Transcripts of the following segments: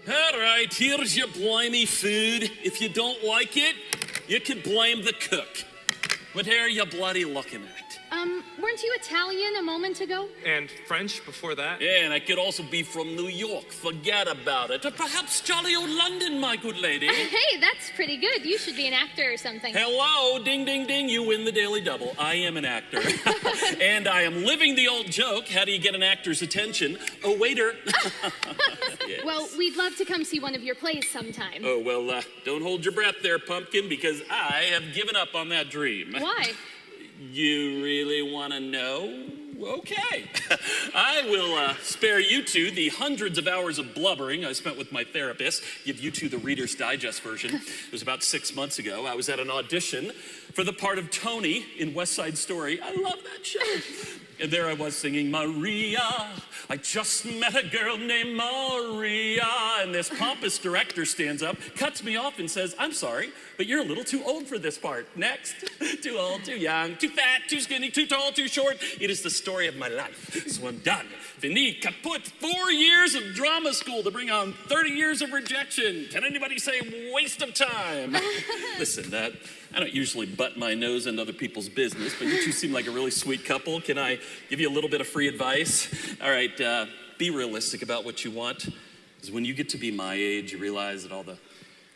All right, here's your blimey food. If you don't like it, you can blame the cook. What are you bloody looking at? Weren't you Italian a moment ago? And French before that? Yeah, and I could also be from New York. Forget about it. Or perhaps jolly old London, my good lady. Hey, that's pretty good. You should be an actor or something. Hello, ding, ding, ding. You win the Daily Double. I am an actor. And I am living the old joke. How do you get an actor's attention? A waiter. Yes. Well, we'd love to come see one of your plays sometime. Oh, well, don't hold your breath there, Pumpkin, because I have given up on that dream. Why? You really want to know? Okay. I will spare you two the hundreds of hours of blubbering I spent with my therapist. Give you two the Reader's Digest version. It was about 6 months ago. I was at an audition for the part of Tony in West Side Story. I love that show. And there I was singing, Maria, I just met a girl named Maria. And this pompous director stands up, cuts me off and says, I'm sorry, but you're a little too old for this part. Next. Too old, too young, too fat, too skinny, too tall, too short. It is the story of my life. So I'm done. Fini, kaput. 4 years of drama school to bring on 30 years of rejection. Can anybody say waste of time? Listen, I don't usually butt my nose into other people's business, but you two seem like a really sweet couple. Can I give you a little bit of free advice? All right, be realistic about what you want. Because when you get to be my age, you realize that all the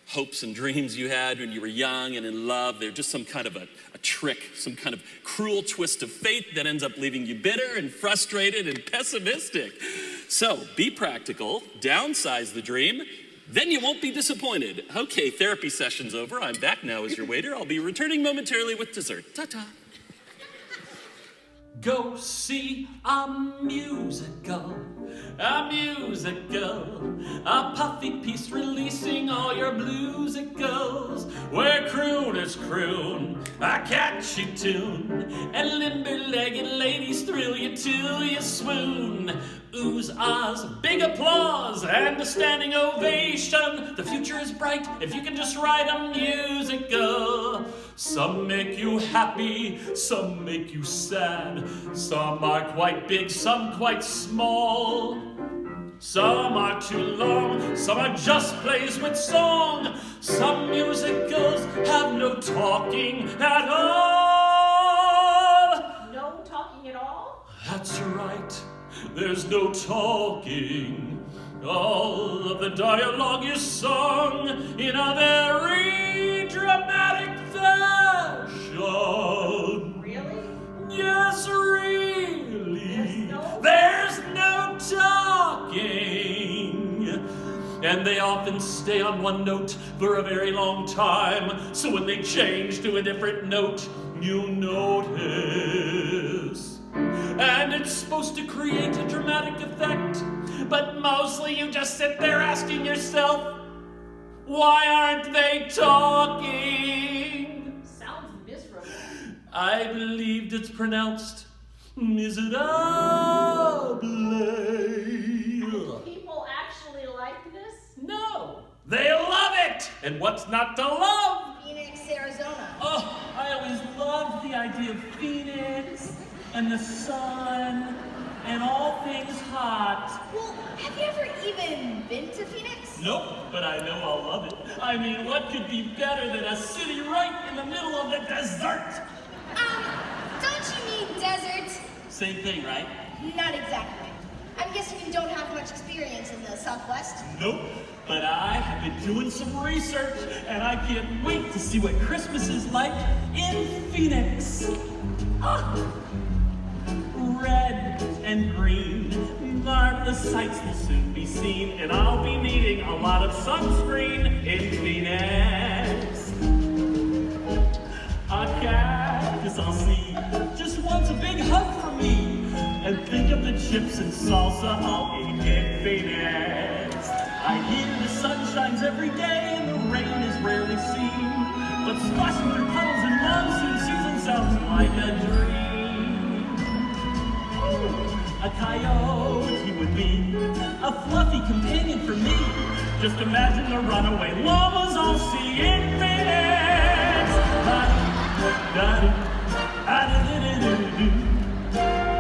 hopes and dreams you had when you were young and in love, they're just some kind of a trick, some kind of cruel twist of fate that ends up leaving you bitter and frustrated and pessimistic. So be practical, downsize the dream, then you won't be disappointed. Okay, therapy session's over. I'm back now as your waiter. I'll be returning momentarily with dessert. Ta-ta. Go see a musical, a puffy piece releasing all your bluesicles, where crooners croon a catchy tune, and limber-legged ladies thrill you till you swoon. Oohs, ahs, big applause, and a standing ovation. The future is bright if you can just write a musical. Some make you happy, some make you sad. Some are quite big, some quite small. Some are too long, some are just plays with song. Some musicals have no talking at all. No talking at all? That's right, there's no talking. All of the dialogue is sung in a very dramatic fashion. Really? Yes, really. There's no talking. And they often stay on one note for a very long time. So when they change to a different note, you'll notice. And it's supposed to create a dramatic effect. But mostly you just sit there asking yourself, why aren't they talking? Sounds miserable. I believed it's pronounced miserable. People actually like this? No, they love it. And what's not to love? Phoenix, Arizona. Oh, I always loved the idea of Phoenix and the sun and all things hot. Well, have you ever even been to Phoenix? Nope, but I know I'll love it. I mean, what could be better than a city right in the middle of the desert? Don't you mean desert? Same thing, right? Not exactly. I'm guessing you don't have much experience in the Southwest. Nope, but I have been doing some research, and I can't wait to see what Christmas is like in Phoenix. Ah. Red and green, marvelous sights will soon be seen, and I'll be needing a lot of sunscreen in Phoenix. A cactus I'll see just wants a big hug from me, and think of the chips and salsa I'll eat in Phoenix. I hear the sun shines every day and the rain is rarely seen, but splashing through puddles in monsoon season sounds like a dream. A coyote would be a fluffy companion for me. Just imagine the runaway llamas I'll see in Phoenix.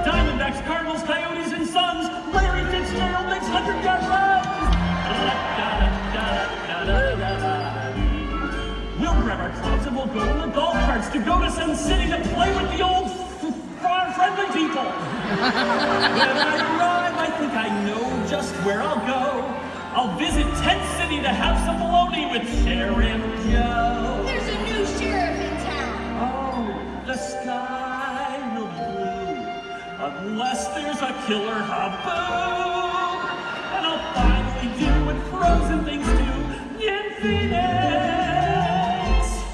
Diamondbacks, Cardinals, Coyotes, and Suns. Larry Fitzgerald makes 100-yard runs. go to Sun City to play with the old farm-friendly people. When I arrive, I think I know just where I'll go. I'll visit Tent City to have some bologna with Sheriff Joe. There's a new sheriff in town. Oh, the sky will be blue unless there's a killer haboob. And I'll finally do what frozen things do in Phoenix.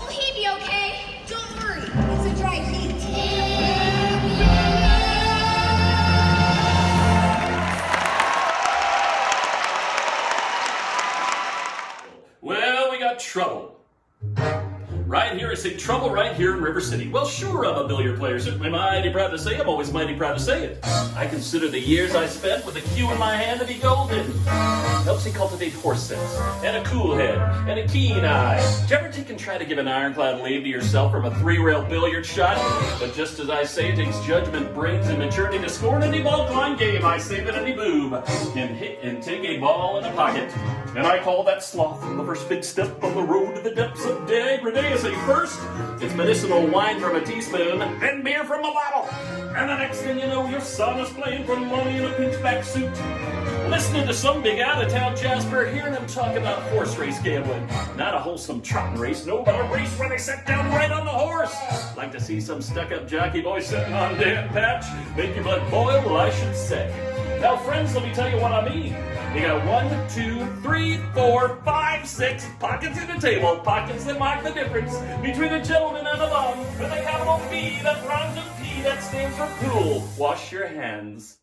Will he be okay? Don't worry, it's a dry heat. Well, we got trouble. Right here, I say trouble right here in River City. Well, sure, I'm a billiard player. Certainly mighty proud to say I'm always mighty proud to say it. I consider the years I spent with a cue in my hand to be golden. Helps you cultivate horse sense, and a cool head, and a keen eye. Did you ever take and try to give an ironclad lead to yourself from a 3-rail billiard shot? But just as I say, it takes judgment, brains, and maturity to score in any ball-blind game. I say that any boob can hit and take a ball in a pocket. And I call that sloth the first big step on the road to the depths of degradation. I say first, it's medicinal wine from a teaspoon, then beer from a bottle. And the next thing you know, your son is playing for money in a pinchback suit. Listening to some big out-of-town Jasper, hearing him talk about horse race gambling. Not a wholesome trotting race, no, but a race where they sit down right on the horse. Like to see some stuck-up jockey boy sitting on Dan Patch, make your blood boil, well, I should say. Now, friends, let me tell you what I mean. You got 1, 2, 3, 4, 5, 6 pockets in the table, pockets that mark the difference between a gentleman and a bum, with a capital P that rhymes with P that stands for pool. Wash your hands.